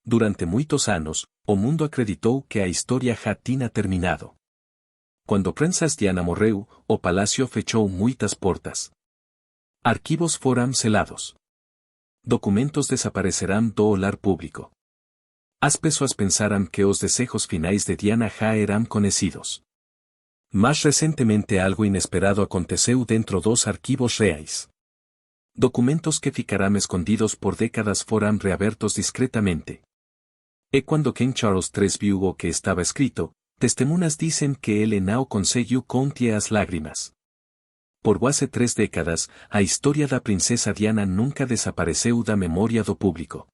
Durante muitos anos, o mundo acreditou que a historia já tinha terminado. Quando Princess Diana morreu, o palácio fechou muitas portas. Arquivos foram selados. Documentos desaparecerão do olhar público. As pessoas pensaram que os desejos finais de Diana já eram conhecidos. Mas recentemente algo inesperado aconteceu dentro dos arquivos reais. Documentos que ficarão escondidos por décadas foram reabertos discretamente. E quando King Charles III viu o que estava escrito, testemunhas dizem que ele não conseguiu conter as lágrimas. Por quase 3 décadas, a história da princesa Diana nunca desapareceu da memória do público.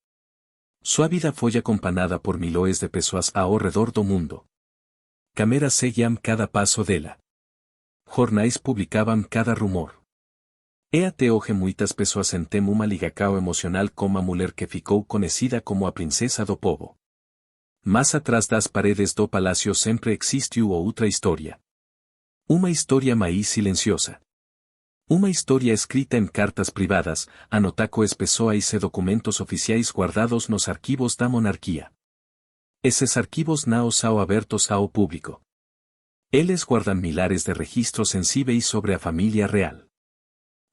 Sua vida foi acompanhada por milhões de pessoas ao redor do mundo. Câmeras seguiam cada passo dela. Jornais publicavam cada rumor. E até hoje muitas pessoas sentem uma ligação emocional com a mulher que ficou conhecida como a princesa do povo. Mas atrás das paredes do palácio sempre existiu outra história. Uma história mais silenciosa. Uma história escrita em cartas privadas, anotações pessoais e documentos oficiais guardados nos arquivos da monarquia. Esses arquivos não são abertos ao público. Eles guardam milhares de registros sensíveis sobre a família real.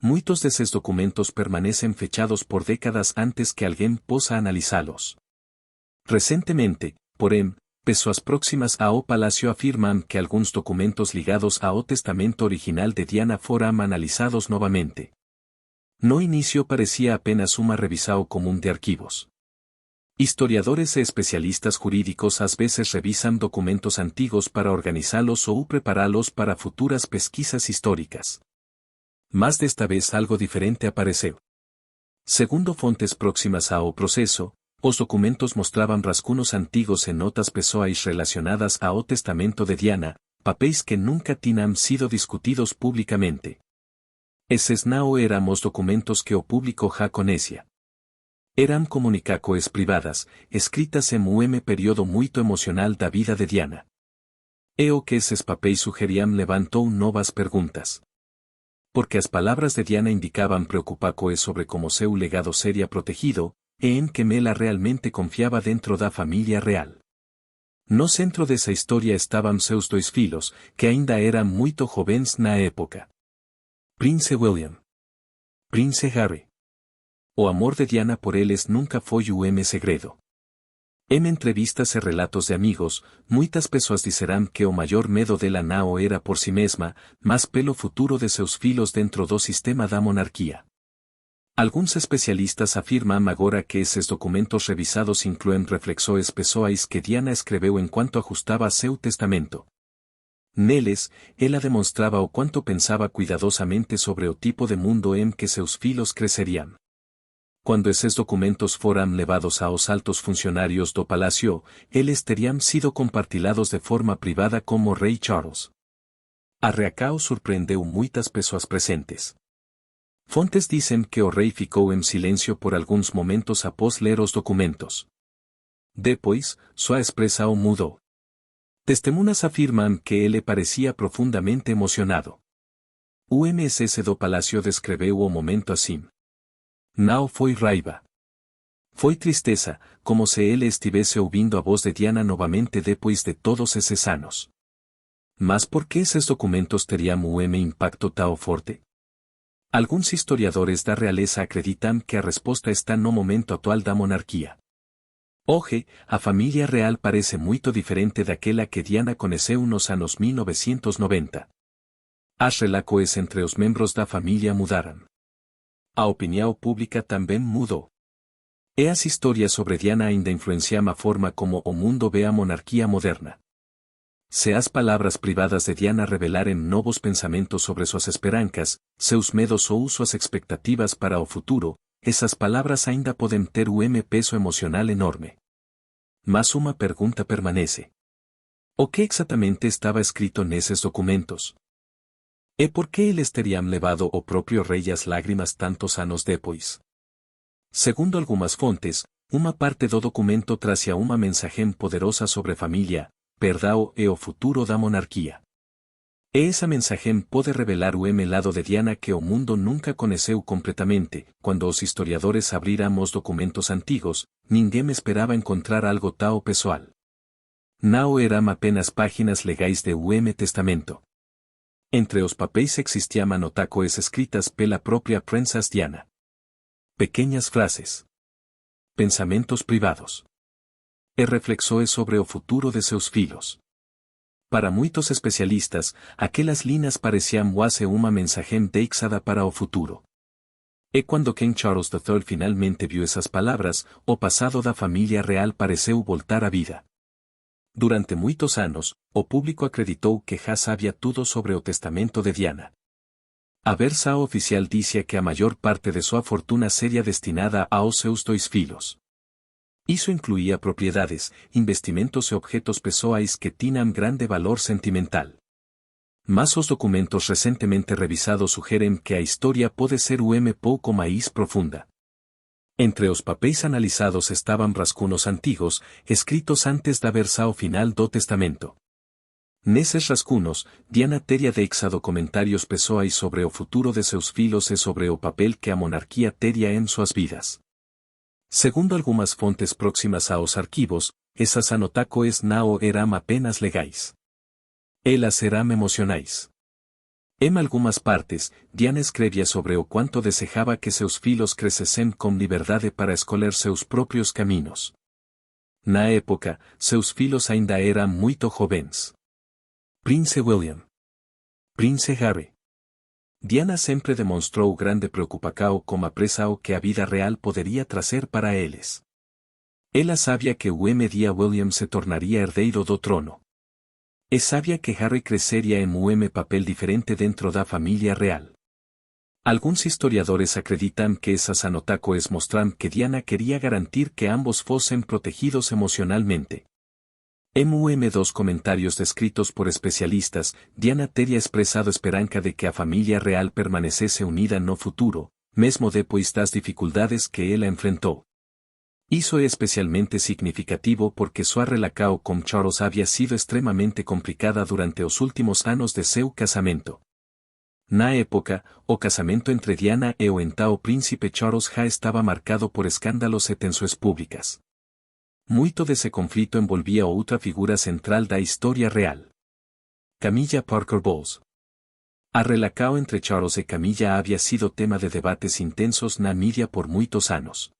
Muitos desses documentos permanecem fechados por décadas antes que alguém possa analisá-los. Recentemente, porém, pessoas próximas ao palácio afirmam que alguns documentos ligados ao testamento original de Diana foram analisados novamente. No início parecia apenas uma revisão comum de arquivos. Historiadores e especialistas jurídicos às vezes revisan documentos antigos para organizá-los ou prepará-los para futuras pesquisas históricas. Mas desta vez algo diferente apareceu. Segundo fontes próximas ao processo, os documentos mostravam rascunhos antigos e notas pessoais relacionadas ao testamento de Diana, papéis que nunca tinham sido discutidos publicamente. Esses não eram os documentos que o público já conhecia. Eram comunicações privadas, escritas em período muito emocional da vida de Diana. E o que esses papéis sugeriam levantou novas perguntas. Porque as palavras de Diana indicavam preocupações sobre como seu legado seria protegido, e em que ela realmente confiava dentro da família real. No centro dessa história estavam seus 2 filhos, que ainda eram muito jovens na época. Prince William. Prince Harry. O amor de Diana por eles nunca foi segredo. Em entrevistas e relatos de amigos, muitas pessoas disseram que o maior medo dela não era por si mesma, mas pelo futuro de seus filhos dentro do sistema da monarquia. Alguns especialistas afirmam agora que esses documentos revisados incluem reflexões pessoais que Diana escreveu enquanto ajustava seu testamento. Neles, ela demonstrava o quanto pensava cuidadosamente sobre o tipo de mundo em que seus filhos cresceriam. Quando esses documentos foram levados aos altos funcionários do palácio, eles teriam sido compartilhados de forma privada como Rei Charles. A reação surpreendeu muitas pessoas presentes. Fontes dizem que o rei ficou em silêncio por alguns momentos após ler os documentos. Depois, sua expressão mudou. Testemunhas afirmam que ele parecia profundamente emocionado. O MSS do palácio descreveu o momento assim. Não foi raiva. Foi tristeza, como se ele estivesse ouvindo a voz de Diana novamente depois de todos esses anos. Mas por que esses documentos teriam impacto tão forte? Alguns historiadores da realeza acreditam que a resposta está no momento atual da monarquia. Hoje, a família real parece muito diferente daquela que Diana conheceu nos anos 1990. As relações entre os membros da família mudaram. A opinião pública também mudou. E as histórias sobre Diana ainda influenciam a forma como o mundo vê a monarquia moderna. Se as palavras privadas de Diana revelarem novos pensamentos sobre suas esperanças, seus medos ou suas expectativas para o futuro, essas palavras ainda podem ter peso emocional enorme. Mas uma pergunta permanece. O que exatamente estava escrito nesses documentos? E por que eles teriam levado o próprio rei às lágrimas tantos anos depois? Segundo algumas fontes, uma parte do documento trazia uma mensagem poderosa sobre família, perdão e o futuro da monarquia. E esa mensagem pode revelar o lado de Diana que o mundo nunca conheceu completamente. Quando os historiadores abriram os documentos antigos, ninguém esperava encontrar algo tão pessoal. Não eram apenas páginas legais de Testamento. Entre os papéis existiam anotacoes escritas pela própria Princess Diana. Pequeñas frases. Pensamentos privados. E reflexões sobre o futuro de seus filhos. Para muitos especialistas, aquelas linhas pareciam quase uma mensagem deixada para o futuro. E quando King Charles III finalmente viu essas palavras, o passado da família real pareceu voltar à vida. Durante muitos anos, o público acreditou que já sabia tudo sobre o testamento de Diana. A versão oficial dizia que a maior parte de sua fortuna seria destinada aos seus dois filhos. Isso incluía propriedades, investimentos e objetos pessoais que tinham grande valor sentimental. Mas os documentos recentemente revisados sugerem que a história pode ser pouco mais profunda. Entre os papéis analisados estavam rascunhos antigos, escritos antes da versão final do testamento. Nesses rascunhos, Diana teria deixado comentários pessoais sobre o futuro de seus filhos e sobre o papel que a monarquia teria em suas vidas. Segundo algumas fontes próximas aos arquivos, essas anotacoes não eram apenas legais. Elas eram emocionais. Em algumas partes, Diana escrevia sobre o quanto desejava que seus filhos crescessem com liberdade para escolher seus próprios caminhos. Na época, seus filhos ainda eram muito jovens. Prince William. Prince Harry. Diana sempre demonstrou grande preocupação com a pressão que a vida real poderia trazer para eles. Ela sabia que o dia William se tornaria herdeiro do trono. E sabia que Harry creceria em papel diferente dentro da família real. Alguns historiadores acreditam que essas anotacoes mostram que Diana queria garantir que ambos fossem protegidos emocionalmente. Em dos comentários descritos por especialistas, Diana teria expressado esperança de que a família real permanecesse unida no futuro, mesmo depois das dificuldades que ela enfrentou. Isso é especialmente significativo porque sua relação com Charles havia sido extremamente complicada durante os últimos anos de seu casamento. Na época, o casamento entre Diana e o então príncipe Charles já estava marcado por escândalos e tensões públicas. Muito desse conflito envolvia outra figura central da história real. Camilla Parker Bowles. A relação entre Charles e Camilla havia sido tema de debates intensos na mídia por muitos anos.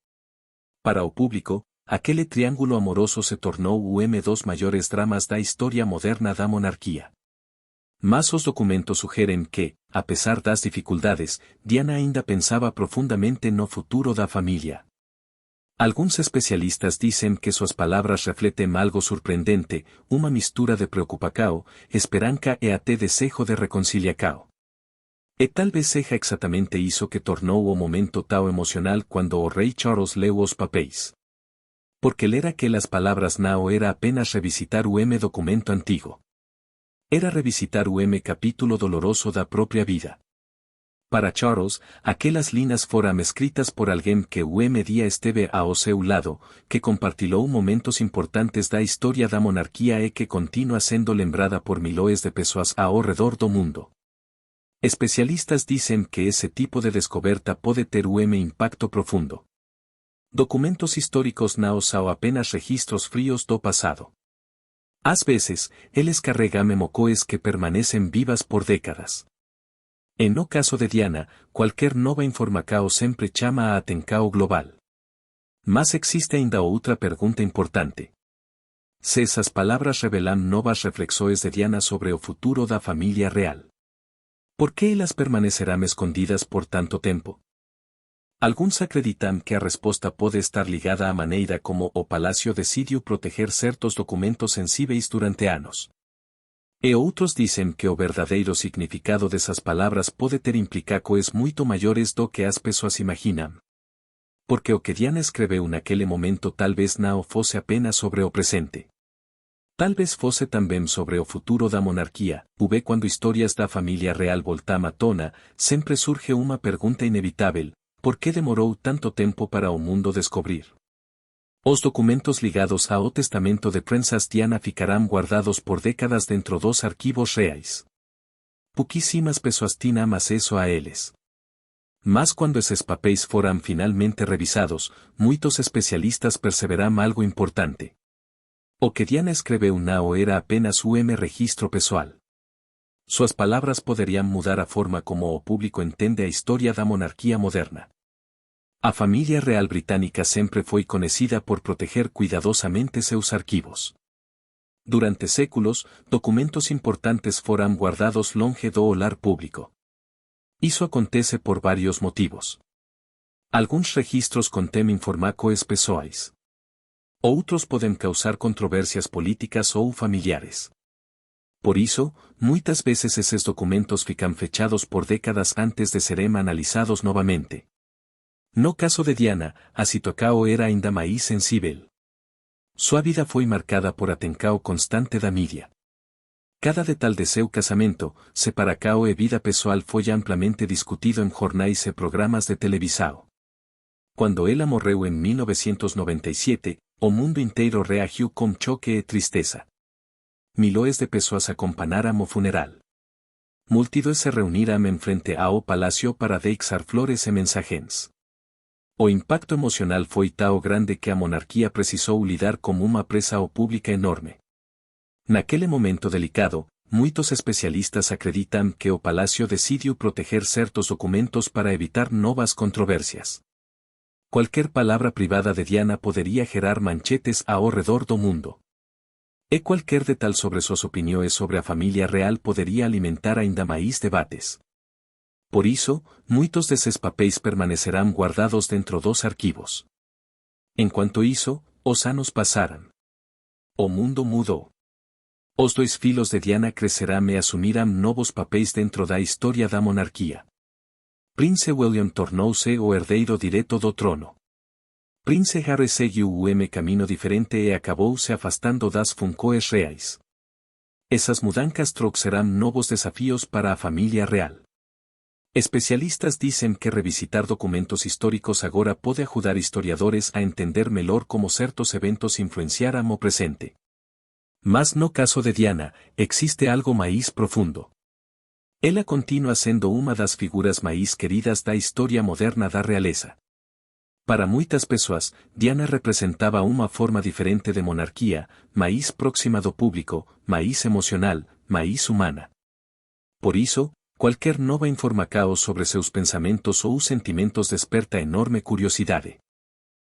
Para o público, aquele triângulo amoroso se tornou dos maiores dramas da história moderna da monarquia. Mas os documentos sugerem que, apesar das dificuldades, Diana ainda pensava profundamente no futuro da família. Alguns especialistas dizem que suas palavras refletem algo surpreendente, uma mistura de preocupação, esperança e até desejo de reconciliação. E talvez seja exatamente isso que tornou o momento tão emocional quando o rei Charles leu os papéis. Porque ler aquelas palavras não era apenas revisitar o documento antigo. Era revisitar o capítulo doloroso da própria vida. Para Charles, aquelas linhas foram escritas por alguém que o dia esteve ao seu lado, que compartilhou momentos importantes da história da monarquia e que continua sendo lembrada por milhões de pessoas ao redor do mundo. Especialistas dizem que esse tipo de descoberta pode ter impacto profundo. Documentos históricos não são apenas registros frios do passado. Às vezes, eles carregam emocoes que permanecem vivas por décadas. E no caso de Diana, qualquer nova informação sempre chama a atenção global. Mas existe ainda outra pergunta importante. Se essas palavras revelam novas reflexões de Diana sobre o futuro da família real. ¿Por que elas permanecerão escondidas por tanto tempo? Alguns acreditam que a resposta pode estar ligada à maneira como o palácio decidiu proteger certos documentos sensíveis durante anos. E outros dizem que o verdadeiro significado dessas palavras pode ter implicações muito maiores do que as pessoas imaginam. Porque o que Diana escreveu naquele momento talvez não fosse apenas sobre o presente. Talvez fosse também sobre o futuro da monarquia. Quando histórias da família real voltam à tona, sempre surge uma pergunta inevitável: por que demorou tanto tempo para o mundo descobrir? Os documentos ligados ao testamento de Princess Diana ficarão guardados por décadas dentro dos arquivos reais. pouquíssimas pessoas tinham acesso a eles. Mas quando esses papéis foram finalmente revisados, muitos especialistas perceberam algo importante. O que Diana escreveu não era apenas registro pessoal. Suas palavras poderiam mudar a forma como o público entende a história da monarquia moderna. A família real britânica sempre foi conhecida por proteger cuidadosamente seus arquivos. Durante séculos, documentos importantes foram guardados longe do olhar público. Isso acontece por vários motivos. Alguns registros contêm informações pessoais. Outros podem causar controvérsias políticas ou familiares. Por isso, muitas vezes esses documentos ficam fechados por décadas antes de serem analisados novamente. No caso de Diana, a situação era ainda mais sensível. Sua vida foi marcada por atenção constante da mídia. Cada detalhe de seu casamento, separação e vida pessoal foi amplamente discutido em jornais e programas de televisão. Quando ela morreu em 1997, o mundo inteiro reagiu com choque e tristeza. Milhões de pessoas acompanharam o funeral. Multidões se reuniram em frente ao palácio para deixar flores e mensagens. O impacto emocional foi tão grande que a monarquia precisou lidar com uma pressão pública enorme. Naquele momento delicado, muitos especialistas acreditam que o palácio decidiu proteger certos documentos para evitar novas controvérsias. Qualquer palavra privada de Diana poderia gerar manchetes ao redor do mundo. E qualquer detalhe sobre suas opiniões sobre a família real poderia alimentar ainda mais debates. Por isso, muitos desses papéis permanecerão guardados dentro dos arquivos. Enquanto isso, os anos passaram. O mundo mudou. Os dois filhos de Diana crescerão e assumirão novos papéis dentro da história da monarquia. Prince William tornou-se o herdeiro direto do trono. Prince Harry seguiu caminho diferente e acabou se afastando das funções reais. Essas mudanças trouxeram novos desafios para a família real. Especialistas dizem que revisitar documentos históricos agora pode ajudar historiadores a entender melhor como certos eventos influenciaram o presente. Mas no caso de Diana, existe algo mais profundo. Ela continua sendo uma das figuras mais queridas da história moderna da realeza. Para muitas pessoas, Diana representava uma forma diferente de monarquia, mais próxima do público, mais emocional, mais humana. Por isso, qualquer nova informação sobre seus pensamentos ou sentimentos desperta enorme curiosidade.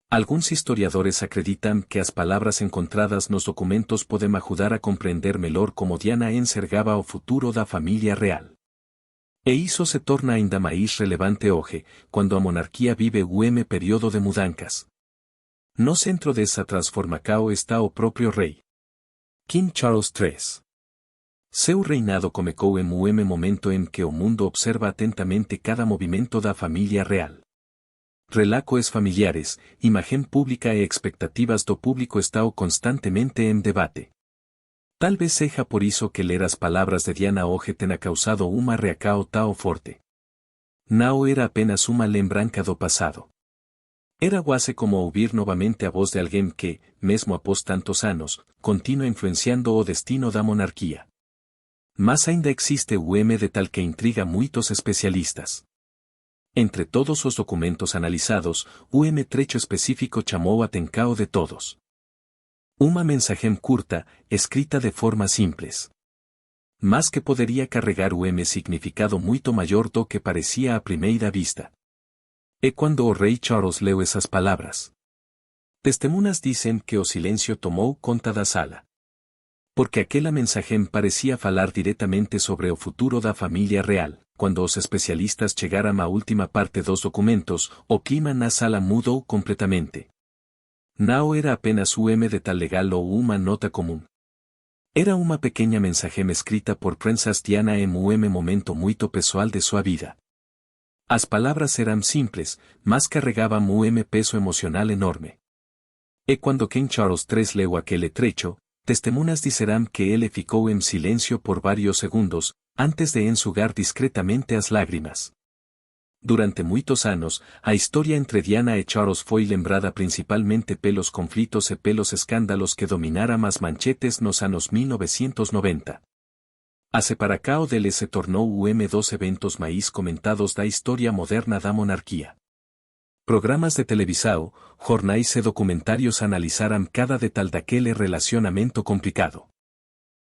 Alguns historiadores acreditam que as palavras encontradas nos documentos podem ajudar a compreender melhor como Diana enxergava o futuro da família real. E isso se torna ainda mais relevante hoje, quando a monarquia vive período de mudanças. No centro dessa transformação está o próprio rei. King Charles III. Seu reinado começou em momento em que o mundo observa atentamente cada movimento da família real. Relatos familiares, imagem pública e expectativas do público estão constantemente em debate. Talvez seja por isso que ler as palavras de Diana hoje tenha causado uma reação tão forte. Não era apenas uma lembrança do passado. Era quase como ouvir novamente a voz de alguém que, mesmo após tantos anos, continua influenciando o destino da monarquia. Mas ainda existe detalhe que intriga muitos especialistas. Entre todos os documentos analisados, trecho específico chamou a atenção de todos. Uma mensagem curta, escrita de forma simples. Mas que poderia carregar significado muito maior do que parecia à primeira vista. E quando o rei Charles leu essas palavras? Testemunhas dizem que o silêncio tomou conta da sala. Porque aquela mensagem parecia falar diretamente sobre o futuro da família real. Quando os especialistas chegaram à última parte dos documentos, o clima na sala mudou completamente. Não era apenas detalhe legal ou uma nota comum. Era uma pequena mensagem escrita por Princess Diana em momento muito pessoal de sua vida. As palavras eram simples, mas carregavam peso emocional enorme. E quando King Charles III leu aquele trecho, testemunhas disseram que ele ficou em silêncio por vários segundos, antes de enxugar discretamente as lágrimas. Durante muitos anos, a história entre Diana e Charles foi lembrada principalmente pelos conflitos e pelos escândalos que dominaram as manchetes nos anos 1990. A separacao dele se tornou dos eventos mais comentados da história moderna da monarquia. Programas de televisão, jornais e documentários analisaram cada detalhe daquele relacionamento complicado.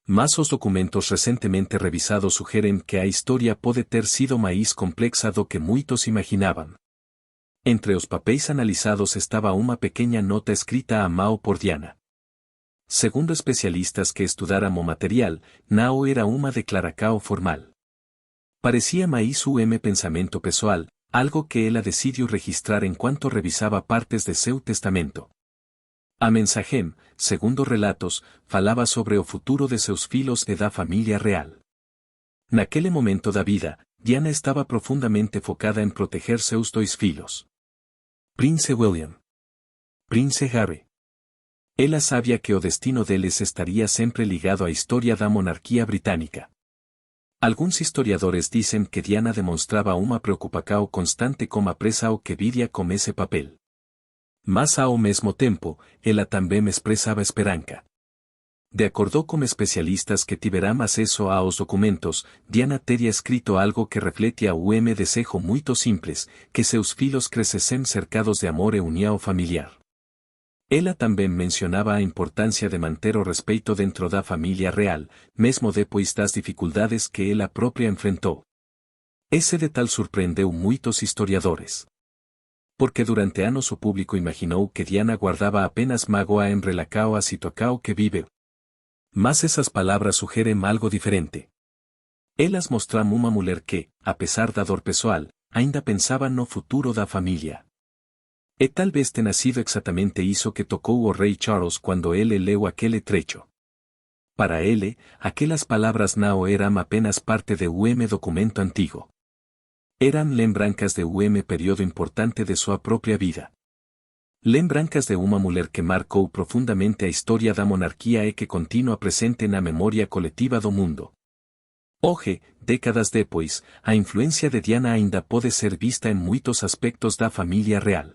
Mas os documentos recentemente revisados sugerem que a história pode ter sido mais complexa do que muitos imaginavam. Entre os papéis analisados estava uma pequena nota escrita à mão por Diana. Segundo especialistas que estudaram o material, não era uma declaração formal. Parecia mais pensamento pessoal, algo que ela decidiu registrar enquanto revisava partes de seu testamento. A mensagem, segundo relatos, falava sobre o futuro de seus filhos e da família real. Naquele momento da vida, Diana estava profundamente focada em proteger seus dois filhos. Prince William. Prince Harry. Ela sabia que o destino deles estaria sempre ligado à história da monarquia britânica. Alguns historiadores dizem que Diana demonstrava uma preocupação constante com a pressa ao que viria com esse papel. Mas ao mesmo tempo, ela também expressava esperança. De acordo com especialistas que tiveram acesso aos documentos, Diana teria escrito algo que refletia desejo muito simples, que seus filhos crescessem cercados de amor e união familiar. Ela também mencionava a importância de manter o respeito dentro da família real, mesmo depois das dificuldades que ela própria enfrentou. Esse detalhe surpreendeu muitos historiadores. Porque durante anos o público imaginou que Diana guardava apenas mágoa em relação à situação que vive. Mas essas palavras sugerem algo diferente. Elas mostram uma mulher que, apesar da dor pessoal, ainda pensava no futuro da família. E talvez tenha sido exatamente isso que tocou o rei Charles quando ele leu aquele trecho. Para ele, aquelas palavras não eram apenas parte de documento antigo. Eram lembranças de período importante de sua própria vida. Lembranças de uma mulher que marcou profundamente a história da monarquia e que continua presente na memória coletiva do mundo. Hoje, décadas depois, a influência de Diana ainda pode ser vista em muitos aspectos da família real.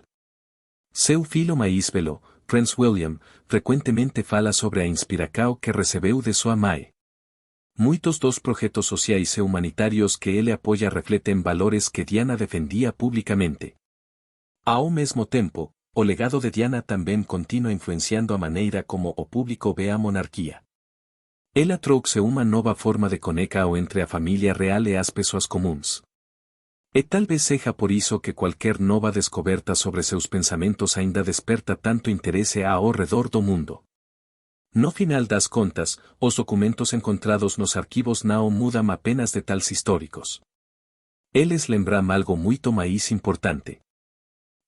Seu filho mais velho, Prince William, frequentemente fala sobre a inspiração que recebeu de sua mãe. Muitos dos projetos sociais e humanitários que ele apoia refletem valores que Diana defendia publicamente. Ao mesmo tempo, o legado de Diana também continua influenciando a maneira como o público vê a monarquia. Ela trouxe uma nova forma de conexão entre a família real e as pessoas comuns. E talvez seja por isso que qualquer nova descoberta sobre seus pensamentos ainda desperta tanto interesse ao redor do mundo. No final das contas, os documentos encontrados nos arquivos não mudam apenas detalhes históricos. Eles lembram algo muito mais importante.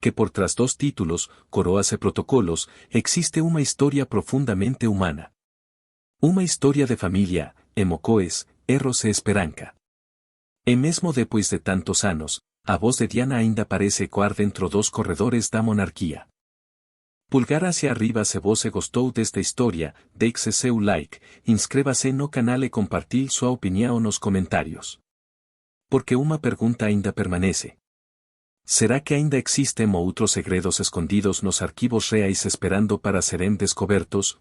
Que por trás dos títulos, coroas e protocolos, existe uma história profundamente humana. Uma história de família, emoções, erros e esperança. E mesmo depois de tantos anos, a voz de Diana ainda parece ecoar dentro dos corredores da monarquia. Pulgar hacia arriba se você gostou desta história, deixe seu like, inscreva-se no canal e compartilhe sua opinião nos comentários. Porque uma pergunta ainda permanece. Será que ainda existem outros segredos escondidos nos arquivos reais esperando para serem descobertos?